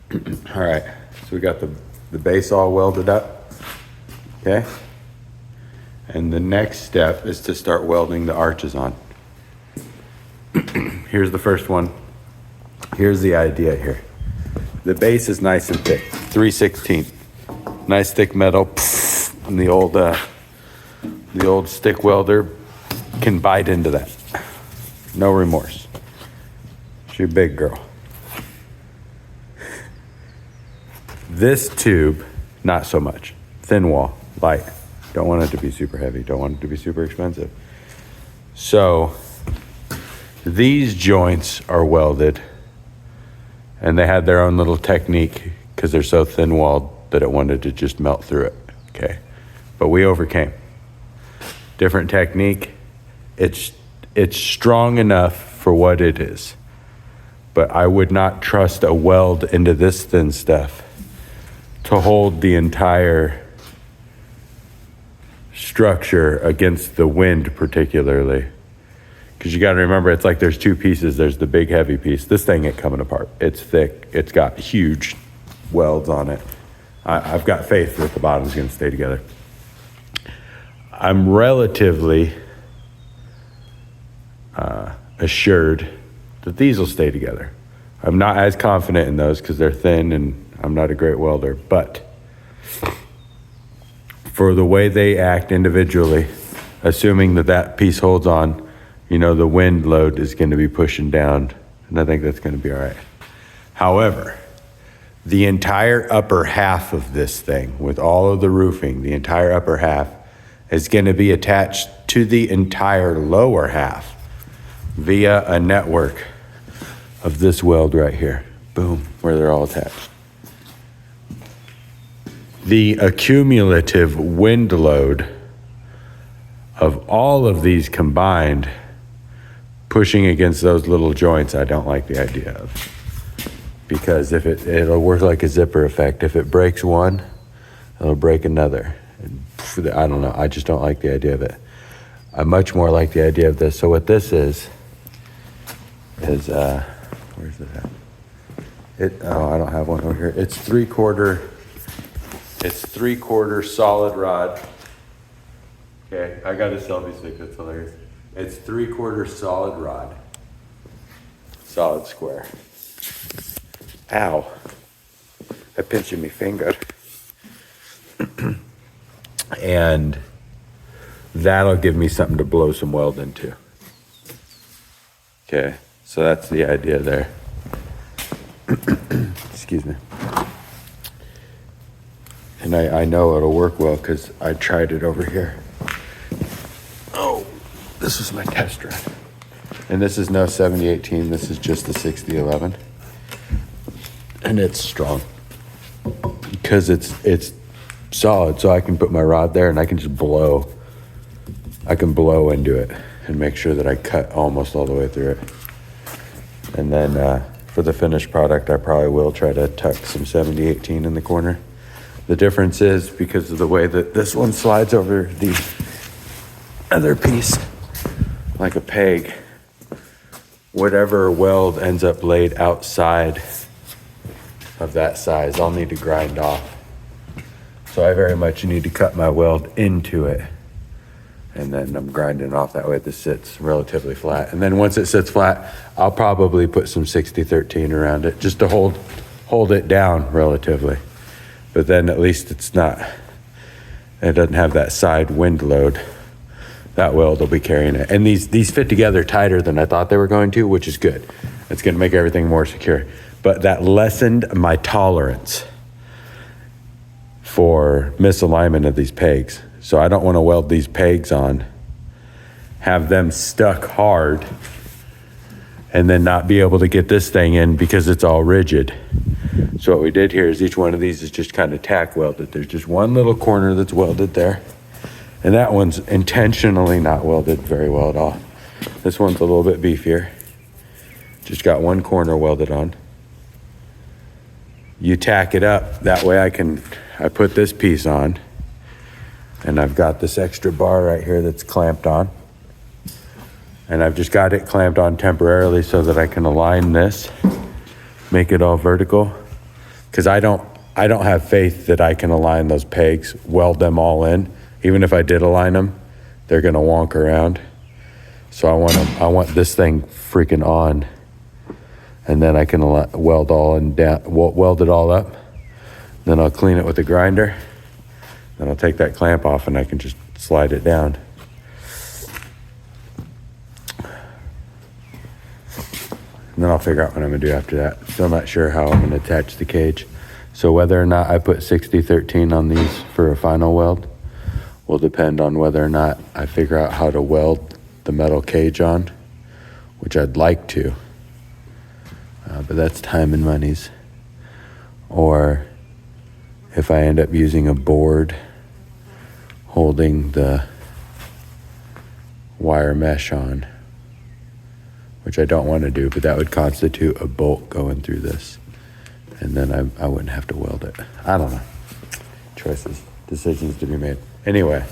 All right, so we got the base all welded up, okay? And the next step is to start welding the arches on. Here's the first one. Here's the idea here. The base is nice and thick, 3/16. Nice thick metal, and the old stick welder can bite into that. No remorse. She's a big girl. This tube, not so much. Thin wall, light. Don't want it to be super heavy. Don't want it to be super expensive. So these joints are welded, and they had their own little technique because they're so thin walled that it wanted to just melt through it. Okay, but we overcame. Different technique. It's strong enough for what it is, but I would not trust a weld into this thin stuff to hold the entire structure against the wind, particularly. Because you got to remember, it's like there's two pieces. There's the big heavy piece. This thing ain't coming apart. It's thick. It's got huge welds on it. I've got faith that the bottom's going to stay together. I'm relatively assured that these will stay together. I'm not as confident in those because they're thin and I'm not a great welder, but for the way they act individually, assuming that piece holds on, the wind load is going to be pushing down, and I think that's going to be all right. However, the entire upper half of this thing, with all of the roofing, the entire upper half is going to be attached to the entire lower half via a network of this weld right here. Boom, where they're all attached. The accumulative wind load of all of these combined pushing against those little joints, I don't like the idea of. Because if it'll work like a zipper effect. If it breaks one, it'll break another. I don't know, I just don't like the idea of it. I much more like the idea of this. So what this is where's it at? I don't have one over here. It's 3/4 solid rod. Okay, I got a selfie stick, that's hilarious. It's 3/4 solid rod. Solid square. Ow. I pinched my finger. And that'll give me something to blow some weld into. Okay, so that's the idea there. Excuse me. And I know it'll work well because I tried it over here. Oh, this was my test run. And this is no 7018, this is just the 6011. And it's strong because it's solid, so I can put my rod there and I can just blow. I can blow into it and make sure that I cut almost all the way through it. And then for the finished product, I probably will try to tuck some 7018 in the corner. The difference is because of the way that this one slides over the other piece like a peg, whatever weld ends up laid outside of that size, I'll need to grind off. So I very much need to cut my weld into it. And then I'm grinding off that way. This sits relatively flat. And then once it sits flat, I'll probably put some 6013 around it just to hold it down relatively. But then at least it doesn't have that side wind load. That weld will be carrying it. And these fit together tighter than I thought they were going to, which is good. It's gonna make everything more secure. But that lessened my tolerance for misalignment of these pegs. So I don't want to weld these pegs on, have them stuck hard, and then not be able to get this thing in because it's all rigid. So what we did here is each one of these is just kind of tack welded. There's just one little corner that's welded there. And that one's intentionally not welded very well at all. This one's a little bit beefier. Just got one corner welded on. You tack it up, that way I put this piece on, and I've got this extra bar right here that's clamped on. And I've just got it clamped on temporarily so that I can align this, make it all vertical. because I don't have faith that I can align those pegs, weld them all in. Even if I did align them, they're gonna wonk around. So I want this thing freaking on, and then I can weld it all up. Then I'll clean it with a grinder. Then I'll take that clamp off and I can just slide it down. And then I'll figure out what I'm gonna do after that. Still not sure how I'm gonna attach the cage. So whether or not I put 60-13 on these for a final weld will depend on whether or not I figure out how to weld the metal cage on, which I'd like to, but that's time and monies. Or if I end up using a board holding the wire mesh on, which I don't want to do, but that would constitute a bolt going through this. And then I wouldn't have to weld it. I don't know. Decisions to be made. Anyway,